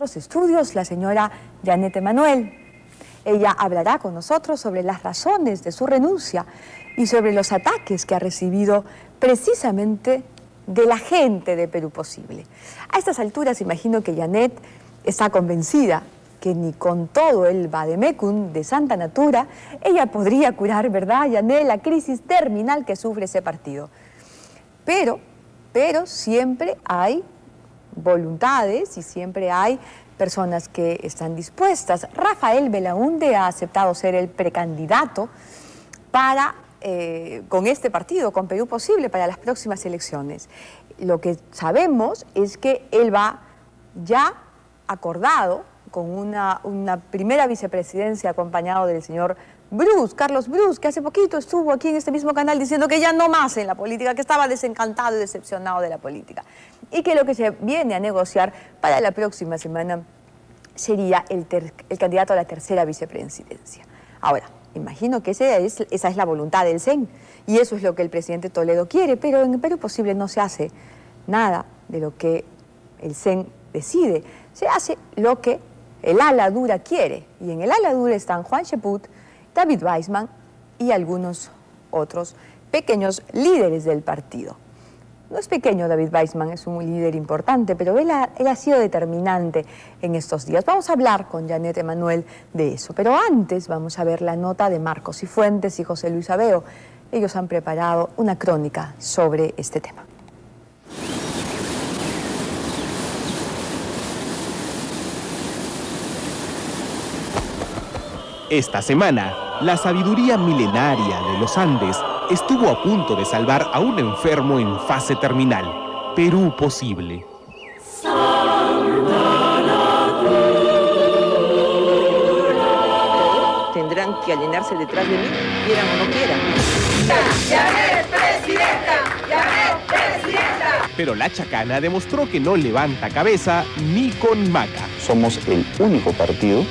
los estudios la señora Janet Emanuel. Ella hablará con nosotros sobre las razones de su renuncia y sobre los ataques que ha recibido precisamente de la gente de Perú Posible. A estas alturas imagino que Janet está convencida que ni con todo el vademecum de Santa Natura ella podría curar, ¿verdad, Janet?, la crisis terminal que sufre ese partido. Pero siempre hay voluntades y siempre hay personas que están dispuestas. Rafael Belaúnde ha aceptado ser el precandidato para, con este partido, con Perú Posible, para las próximas elecciones. Lo que sabemos es que él va ya acordado con una primera vicepresidencia acompañado del señor Bruce, Carlos Bruce, que hace poquito estuvo aquí en este mismo canal diciendo que ya no más en la política, que estaba desencantado y decepcionado de la política. Y que lo que se viene a negociar para la próxima semana sería el candidato a la tercera vicepresidencia. Ahora, imagino que esa es la voluntad del CEN y eso es lo que el presidente Toledo quiere, pero en Perú Posible no se hace nada de lo que el CEN decide. Se hace lo que el ala dura quiere, y en el ala dura están Juan Cheput, David Weissman y algunos otros pequeños líderes del partido. No es pequeño David Weissman, es un líder importante, pero él ha sido determinante en estos días. Vamos a hablar con Janet Emanuel de eso, pero antes vamos a ver la nota de Marcos Cifuentes y José Luis Abeo. Ellos han preparado una crónica sobre este tema. Esta semana, la sabiduría milenaria de los Andes estuvo a punto de salvar a un enfermo en fase terminal. Perú Posible. Tendrán que alinearse detrás de mí, quieran o no quieran. ¡Janet, presidenta! ¡Janet, presidenta! Pero la chacana demostró que no levanta cabeza ni con maca. Somos el único partido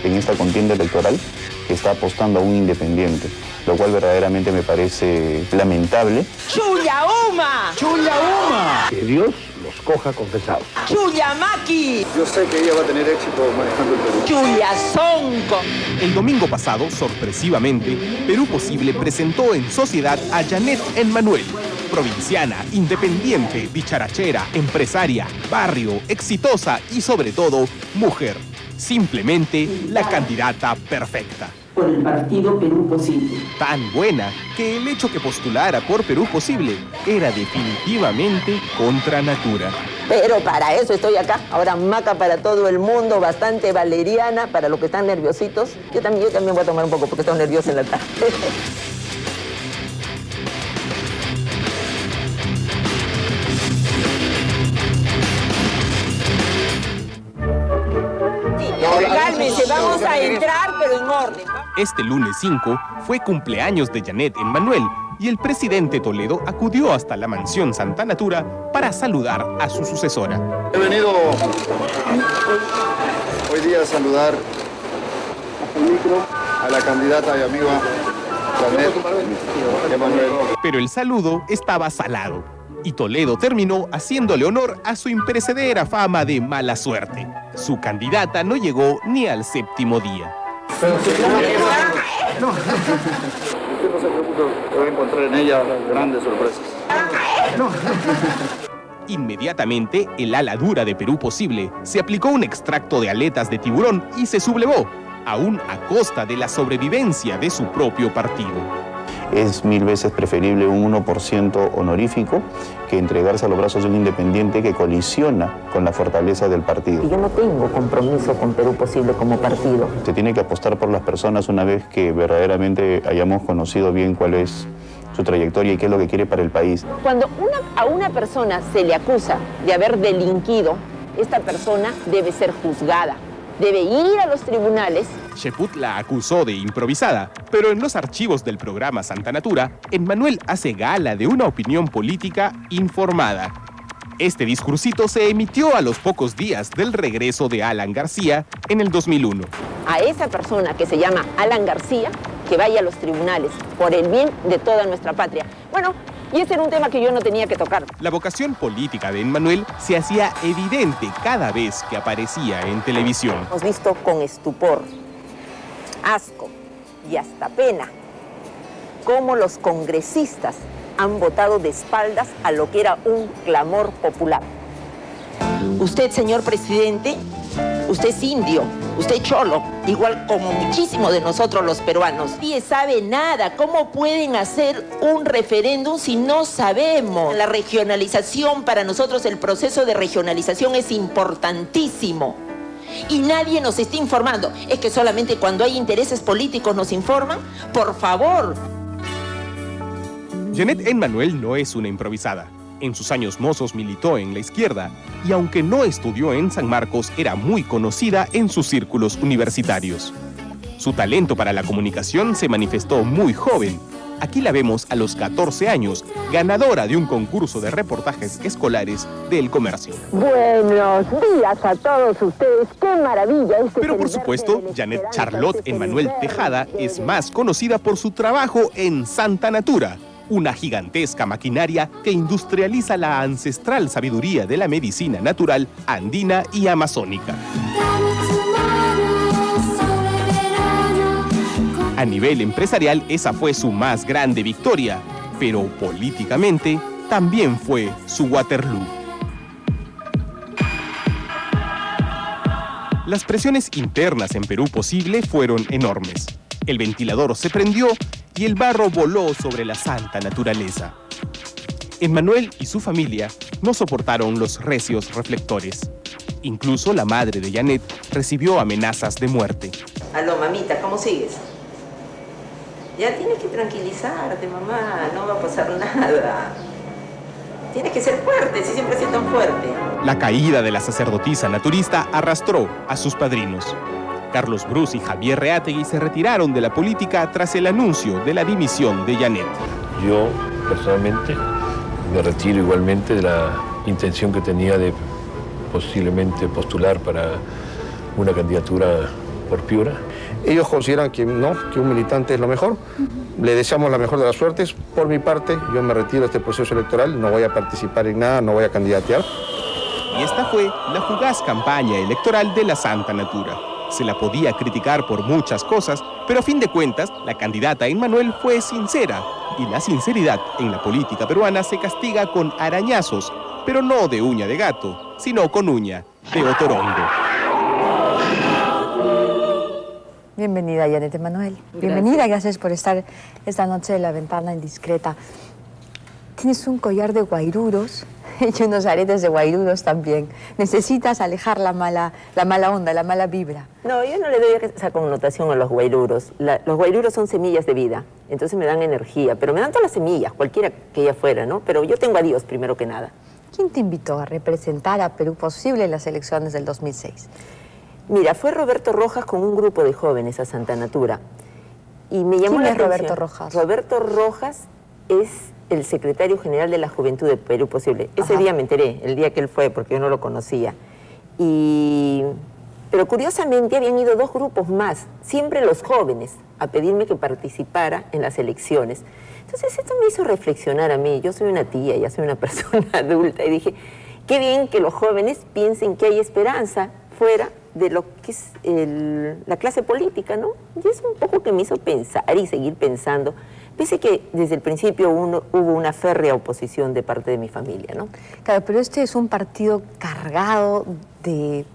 en esta contienda electoral que está apostando a un independiente, lo cual verdaderamente me parece lamentable. ¡Chullauma! ¡Chullauma! Que Dios los coja confesados. ¡Chullamaki! Yo sé que ella va a tener éxito manejando el Perú. ¡Chullasonco! El domingo pasado, sorpresivamente, Perú Posible presentó en sociedad a Janet Emanuel, provinciana, independiente, dicharachera, empresaria, barrio, exitosa y sobre todo, mujer. Simplemente la candidata perfecta. Por el partido Perú Posible. Tan buena que el hecho que postulara por Perú Posible era definitivamente contra natura. Pero para eso estoy acá. Ahora maca para todo el mundo, bastante valeriana para los que están nerviositos. Yo también voy a tomar un poco porque estoy nerviosa en la tarde. Cálmense, vamos a entrar, pero en orden. Este lunes 5 fue cumpleaños de Janet Emanuel y el presidente Toledo acudió hasta la mansión Santa Natura para saludar a su sucesora. He venido hoy día a saludar a la candidata y amiga Janet Emanuel. Pero el saludo estaba salado y Toledo terminó haciéndole honor a su imperecedera fama de mala suerte. Su candidata no llegó ni al 7º día. No. Usted no se preocupe, va a encontrar en ella grandes sorpresas. Inmediatamente, el ala dura de Perú Posible se aplicó un extracto de aletas de tiburón y se sublevó, aún a costa de la sobrevivencia de su propio partido. Es 1000 veces preferible un 1% honorífico que entregarse a los brazos de un independiente que colisiona con la fortaleza del partido. Yo no tengo compromiso con Perú Posible como partido. Se tiene que apostar por las personas una vez que verdaderamente hayamos conocido bien cuál es su trayectoria y qué es lo que quiere para el país. Cuando a una persona se le acusa de haber delinquido, esta persona debe ser juzgada. Debe ir a los tribunales. Cheput la acusó de improvisada, pero en los archivos del programa Santa Natura, Emanuel hace gala de una opinión política informada. Este discursito se emitió a los pocos días del regreso de Alan García en el 2001. A esa persona que se llama Alan García, que vaya a los tribunales por el bien de toda nuestra patria. Bueno, Y ese era un tema que yo no tenía que tocar. La vocación política de Emmanuel se hacía evidente cada vez que aparecía en televisión. Hemos visto con estupor, asco y hasta pena cómo los congresistas han votado de espaldas a lo que era un clamor popular. Usted, señor presidente, usted es indio, usted cholo, igual como muchísimos de nosotros los peruanos. Nadie sabe nada. ¿Cómo pueden hacer un referéndum si no sabemos? La regionalización, para nosotros el proceso de regionalización es importantísimo. Y nadie nos está informando. Es que solamente cuando hay intereses políticos nos informan. Por favor. Janet Emmanuel no es una improvisada. En sus años mozos militó en la izquierda y aunque no estudió en San Marcos, era muy conocida en sus círculos universitarios. Su talento para la comunicación se manifestó muy joven. Aquí la vemos a los 14 años, ganadora de un concurso de reportajes escolares del Comercio. Buenos días a todos ustedes, qué maravilla. Pero por supuesto, Janet Charlotte Emmanuel Tejada es más conocida por su trabajo en Santa Natura, una gigantesca maquinaria que industrializa la ancestral sabiduría de la medicina natural andina y amazónica. A nivel empresarial, esa fue su más grande victoria, pero políticamente también fue su Waterloo. Las presiones internas en Perú Posible fueron enormes. El ventilador se prendió y el barro voló sobre la santa naturaleza. Emmanuel y su familia no soportaron los recios reflectores. Incluso la madre de Janet recibió amenazas de muerte. Aló, mamita, ¿cómo sigues? Ya tienes que tranquilizarte, mamá, no va a pasar nada. Tienes que ser fuerte, si siempre has sido tan fuerte. La caída de la sacerdotisa naturista arrastró a sus padrinos. Carlos Bruce y Javier Reátegui se retiraron de la política tras el anuncio de la dimisión de Janet. Yo, personalmente, me retiro igualmente de la intención que tenía de posiblemente postular para una candidatura por Piura. Ellos consideran que no, que un militante es lo mejor. Le deseamos la mejor de las suertes. Por mi parte, yo me retiro de este proceso electoral, no voy a participar en nada, no voy a candidatear. Y esta fue la fugaz campaña electoral de la Santa Natura. Se la podía criticar por muchas cosas, pero a fin de cuentas, la candidata Emmanuel fue sincera. Y la sinceridad en la política peruana se castiga con arañazos, pero no de uña de gato, sino con uña de otorongo. Bienvenida, Janet Emmanuel. Bienvenida, gracias por estar esta noche en La Ventana Indiscreta. Tienes un collar de guairuros y unos aretes de guairuros también. Necesitas alejar la mala onda, la mala vibra. No, yo no le doy esa connotación a los guairuros. Los guairuros son semillas de vida, entonces me dan energía, pero me dan todas las semillas, cualquiera que ella fuera, ¿no? Pero yo tengo a Dios primero que nada. ¿Quién te invitó a representar a Perú Posible en las elecciones del 2006? Mira, fue Roberto Rojas con un grupo de jóvenes a Santa Natura. Y me llamó la atención. Roberto Rojas? Roberto Rojas es el secretario general de la Juventud de Perú Posible. Ese día me enteré, el día que él fue, porque yo no lo conocía. Pero curiosamente habían ido dos grupos más, siempre los jóvenes, a pedirme que participara en las elecciones. Entonces esto me hizo reflexionar a mí. Yo soy una tía, ya soy una persona adulta, y dije, qué bien que los jóvenes piensen que hay esperanza fuera de lo que es la clase política, ¿no? Y es un poco que me hizo pensar y seguir pensando, pese que desde el principio hubo una férrea oposición de parte de mi familia, ¿no? Claro, pero este es un partido cargado de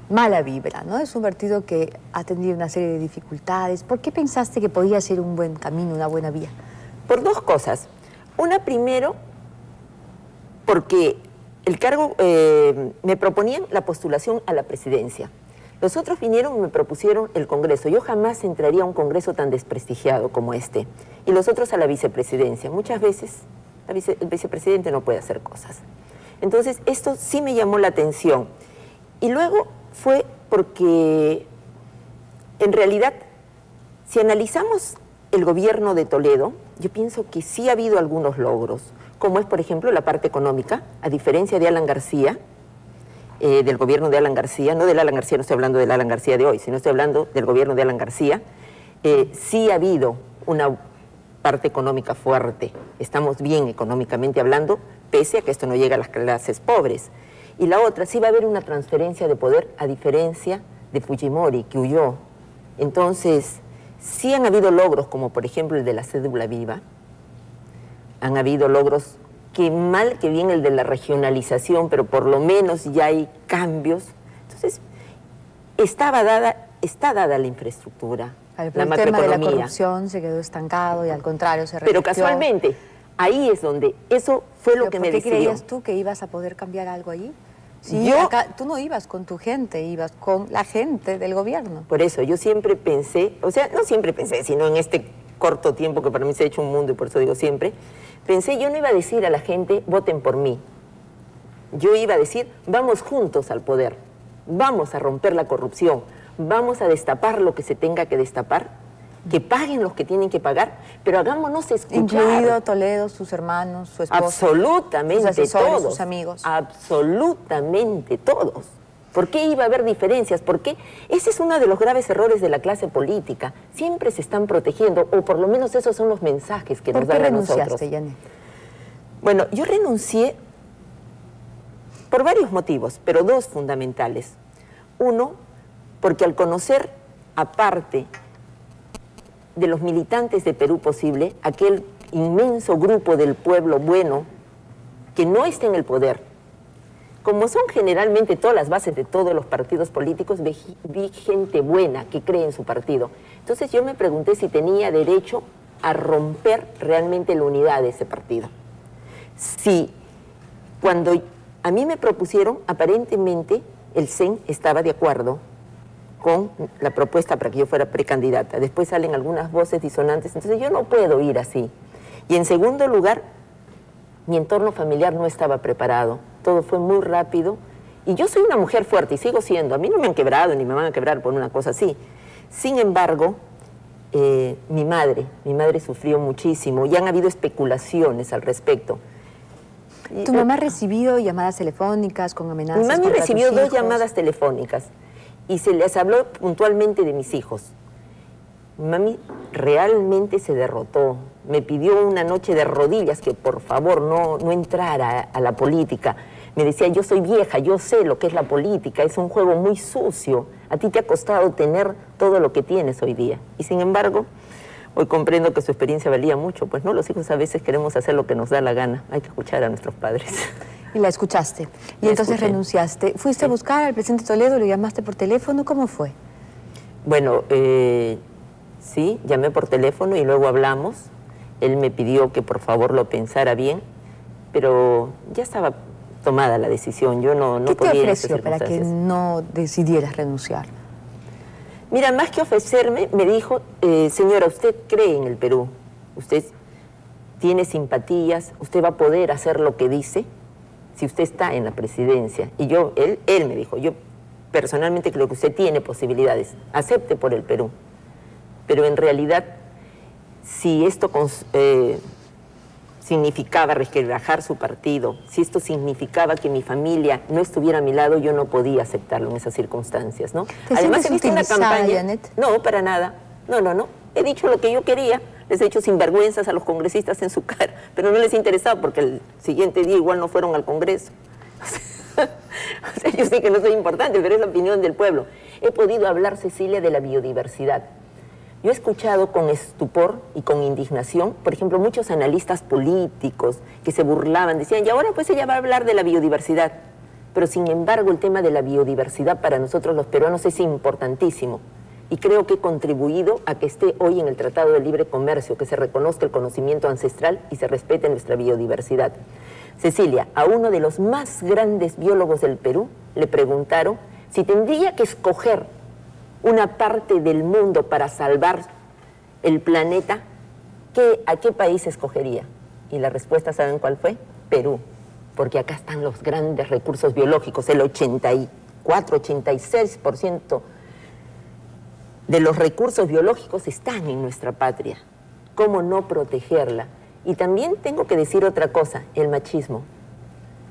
mala vibra, ¿no? Es un partido que ha tenido una serie de dificultades. ¿Por qué pensaste que podía ser un buen camino, una buena vía? Por dos cosas. Una, primero, porque el cargo, me proponían la postulación a la presidencia. Los otros vinieron y me propusieron el Congreso. Yo jamás entraría a un Congreso tan desprestigiado como este. Y los otros a la vicepresidencia. Muchas veces el vicepresidente no puede hacer cosas. Entonces, esto sí me llamó la atención. Y luego fue porque, en realidad, si analizamos el gobierno de Toledo, yo pienso que sí ha habido algunos logros, como es, por ejemplo, la parte económica, a diferencia de Alan García, del gobierno de Alan García, no del Alan García, no estoy hablando del Alan García de hoy, sino estoy hablando del gobierno de Alan García. Sí ha habido parte económica fuerte. Estamos bien económicamente hablando, pese a que esto no llega a las clases pobres. Y la otra, sí va a haber una transferencia de poder, a diferencia de Fujimori, que huyó. Entonces, sí han habido logros, como por ejemplo el de la cédula viva. Han habido logros, que mal que bien el de la regionalización, pero por lo menos ya hay cambios. Entonces, está dada la infraestructura, la El tema macroeconomía. de la corrupción se quedó estancado y al contrario se revirtió. Pero casualmente, ahí es donde eso fue lo que me ¿Por qué decidió. creías tú que ibas a poder cambiar algo allí? Sí, Yo- acá, tú no ibas con tu gente, ibas con la gente del gobierno. Por eso, yo siempre pensé, o sea, no siempre pensé, sino en este corto tiempo que para mí se ha hecho un mundo y por eso digo siempre, pensé, yo no iba a decir a la gente, voten por mí. Yo iba a decir, vamos juntos al poder, vamos a romper la corrupción, vamos a destapar lo que se tenga que destapar, que paguen los que tienen que pagar, pero hagámonos escuchar. Incluido Toledo, sus hermanos, su esposa. Absolutamente sus asesores, todos. sus amigos. Absolutamente todos. ¿Por qué iba a haber diferencias? Porque ese es uno de los graves errores de la clase política. Siempre se están protegiendo, o por lo menos esos son los mensajes que ¿Por nos qué dan a nosotros. renunciaste, Janet? Bueno, yo renuncié por varios motivos, pero dos fundamentales. Uno, porque al conocer, aparte de los militantes de Perú Posible, aquel inmenso grupo del pueblo bueno que no está en el poder, como son generalmente todas las bases de todos los partidos políticos, vi gente buena que cree en su partido. Entonces yo me pregunté si tenía derecho a romper realmente la unidad de ese partido. Si cuando a mí me propusieron, aparentemente el CEN estaba de acuerdo con la propuesta para que yo fuera precandidata. Después salen algunas voces disonantes, entonces yo no puedo ir así. Y en segundo lugar, mi entorno familiar no estaba preparado, todo fue muy rápido. Y yo soy una mujer fuerte y sigo siendo, a mí no me han quebrado ni me van a quebrar por una cosa así. Sin embargo, mi madre sufrió muchísimo y han habido especulaciones al respecto. ¿Tu mamá ha recibido llamadas telefónicas con amenazas? Mi mami contra recibió tus 2 hijos? llamadas telefónicas y se les habló puntualmente de mis hijos. Mi mami realmente se derrotó. Me pidió una noche de rodillas que por favor no entrara a la política. Me decía, yo soy vieja, yo sé lo que es la política, es un juego muy sucio. A ti te ha costado tener todo lo que tienes hoy día. Y sin embargo, hoy comprendo que su experiencia valía mucho. Pues no, los hijos a veces queremos hacer lo que nos da la gana. Hay que escuchar a nuestros padres. Y la escuchaste. Y La entonces escuché. renunciaste. ¿Fuiste a buscar al presidente Toledo? ¿Lo llamaste por teléfono? ¿Cómo fue? Bueno, sí, llamé por teléfono y luego hablamos. Él me pidió que por favor lo pensara bien, pero ya estaba tomada la decisión. Yo no ¿Qué te podía en esas ofreció para que circunstancias. no decidieras renunciar? Mira, más que ofrecerme, me dijo, señora, usted cree en el Perú, usted tiene simpatías, usted va a poder hacer lo que dice si usted está en la presidencia. Y él me dijo, yo personalmente creo que usted tiene posibilidades, acepte por el Perú. Pero en realidad, si esto significaba resquebrajar su partido, si esto significaba que mi familia no estuviera a mi lado, yo no podía aceptarlo en esas circunstancias, ¿no? ¿Te Además, he sientes visto una utilizada, campaña... Janet? No, para nada. No. He dicho lo que yo quería, les he hecho sinvergüenzas a los congresistas en su cara, pero no les interesaba porque el siguiente día igual no fueron al Congreso. O sea, yo sé que no soy importante, pero es la opinión del pueblo. He podido hablar, Cecilia, de la biodiversidad. Yo he escuchado con estupor y con indignación, por ejemplo, muchos analistas políticos que se burlaban, decían, y ahora pues ella va a hablar de la biodiversidad. Pero sin embargo, el tema de la biodiversidad para nosotros los peruanos es importantísimo. Y creo que he contribuido a que esté hoy en el Tratado de Libre Comercio, que se reconozca el conocimiento ancestral y se respete nuestra biodiversidad. Cecilia, a uno de los más grandes biólogos del Perú le preguntaron si tendría que escoger una parte del mundo para salvar el planeta, ¿a qué país escogería? Y la respuesta, ¿saben cuál fue? Perú, porque acá están los grandes recursos biológicos, el 86% de los recursos biológicos están en nuestra patria. ¿Cómo no protegerla? Y también tengo que decir otra cosa, el machismo.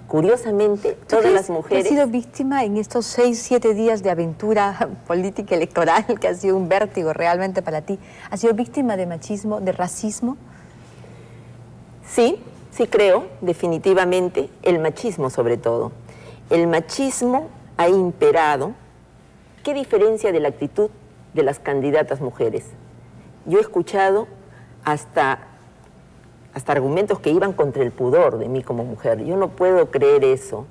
Curiosamente, todas las mujeres... ¿Has sido víctima en estos 6, 7 días de aventura política electoral, que ha sido un vértigo realmente para ti? ¿Has sido víctima de machismo, de racismo? Sí, sí creo, definitivamente, el machismo sobre todo. El machismo ha imperado. ¿Qué diferencia de la actitud de las candidatas mujeres? Yo he escuchado hasta argumentos que iban contra el pudor de mí como mujer. Yo no puedo creer eso.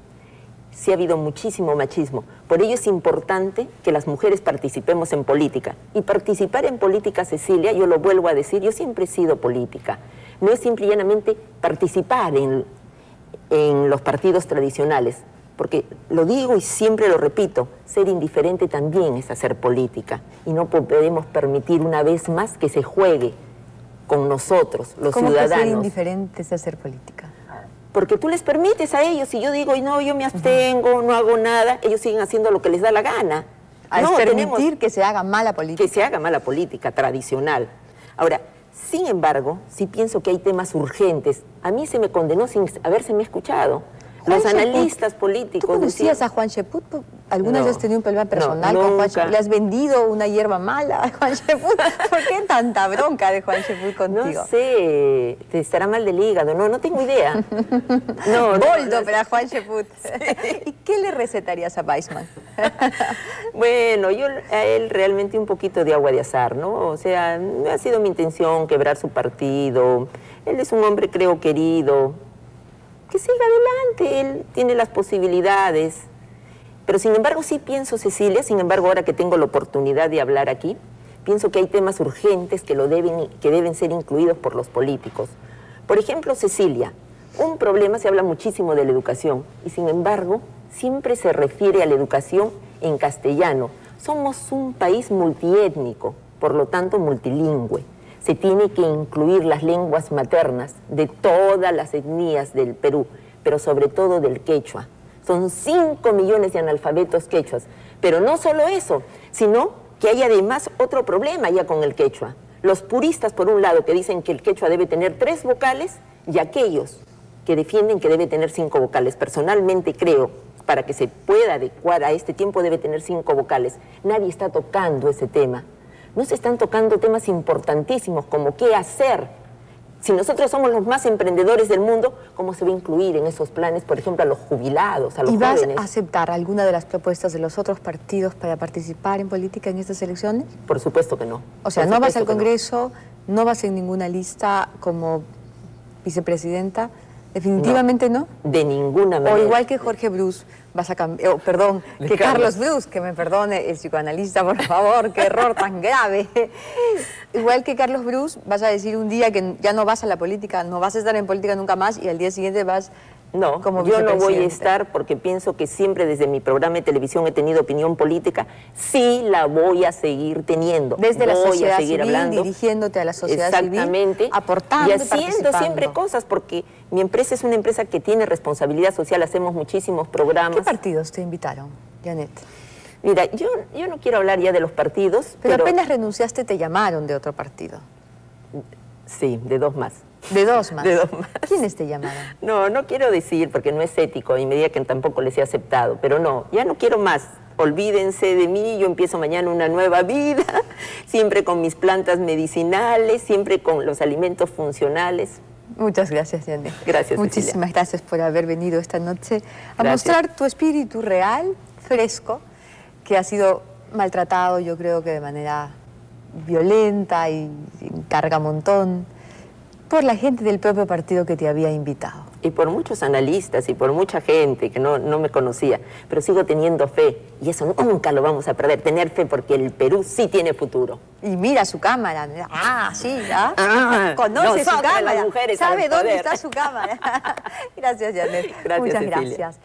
Sí ha habido muchísimo machismo. Por ello es importante que las mujeres participemos en política. Y participar en política, Cecilia, yo lo vuelvo a decir, yo siempre he sido política. No es simple y llanamente participar en los partidos tradicionales, porque lo digo y siempre lo repito, ser indiferente también es hacer política. Y no podemos permitir una vez más que se juegue con nosotros, los ciudadanos. ¿Cómo que ser indiferente es hacer política? Porque tú les permites a ellos, y yo digo, y no, yo me abstengo, no hago nada, ellos siguen haciendo lo que les da la gana. Es permitir que se haga mala política. Que se haga mala política tradicional. Ahora, sin embargo, sí pienso que hay temas urgentes. A mí se me condenó sin habérseme escuchado. Los analistas políticos... ¿Tú conocías a Juan Cheput? ¿Alguna vez has tenido un problema personal con Juan Cheput? ¿Le has vendido una hierba mala a Juan Cheput? ¿Por qué tanta bronca de Juan Cheput contigo? No sé, te estará mal del hígado, no tengo idea. Boldo, pero a Juan Cheput. Sí. ¿Y qué le recetarías a Weissman? Bueno, yo a él realmente un poquito de agua de azar, ¿no? O sea, no ha sido mi intención quebrar su partido. Él es un hombre, creo, querido. Que siga adelante, él tiene las posibilidades. Pero sin embargo sí pienso, Cecilia, sin embargo ahora que tengo la oportunidad de hablar aquí, pienso que hay temas urgentes que deben ser incluidos por los políticos. Por ejemplo, Cecilia, un problema, se habla muchísimo de la educación y sin embargo siempre se refiere a la educación en castellano. Somos un país multiétnico, por lo tanto multilingüe. Se tiene que incluir las lenguas maternas de todas las etnias del Perú, pero sobre todo del quechua. Son 5 millones de analfabetos quechuas. Pero no solo eso, sino que hay además otro problema ya con el quechua. Los puristas, por un lado, que dicen que el quechua debe tener 3 vocales, y aquellos que defienden que debe tener 5 vocales. Personalmente creo, para que se pueda adecuar a este tiempo, debe tener 5 vocales. Nadie está tocando ese tema. No se están tocando temas importantísimos como qué hacer. Si nosotros somos los más emprendedores del mundo, ¿cómo se va a incluir en esos planes, por ejemplo, a los jubilados, a los jóvenes? ¿Y vas a aceptar alguna de las propuestas de los otros partidos para participar en política en estas elecciones? Por supuesto que no. O sea, no vas al Congreso, no vas en ninguna lista como vicepresidenta, definitivamente no. De ninguna manera. O igual que Jorge Bruce, vas a cambiar, perdón, que Carlos Bruce, que me perdone el psicoanalista, por favor, qué error tan grave. Igual que Carlos Bruce, vas a decir un día que ya no vas a la política, no vas a estar en política nunca más y al día siguiente vas como yo no voy a estar porque pienso que siempre desde mi programa de televisión he tenido opinión política, sí la voy a seguir teniendo. Desde la sociedad civil, dirigiéndote a la sociedad civil, aportando y haciendo siempre cosas, porque mi empresa es una empresa que tiene responsabilidad social, hacemos muchísimos programas. ¿Qué partidos te invitaron, Janet? Mira, yo no quiero hablar ya de los partidos, pero apenas renunciaste te llamaron de otro partido. Sí, de 2 más. ¿De 2 más? De 2 más. ¿Quiénes te llamaron? No quiero decir porque no es ético y me diga que tampoco les he aceptado, pero no, ya no quiero más. Olvídense de mí, yo empiezo mañana una nueva vida, siempre con mis plantas medicinales, siempre con los alimentos funcionales. Muchas gracias, Janet. Gracias, muchísimas Cecilia. Gracias por haber venido esta noche a mostrar tu espíritu real, fresco, que ha sido maltratado, yo creo que de manera violenta y carga montón, por la gente del propio partido que te había invitado. Y por muchos analistas y por mucha gente que no me conocía, pero sigo teniendo fe y eso nunca lo vamos a perder, tener fe porque el Perú sí tiene futuro. Y mira su cámara, sí, conoce su cámara, las mujeres sabe dónde está su cámara. Gracias, Janet. Gracias, Muchas Cecilia. gracias.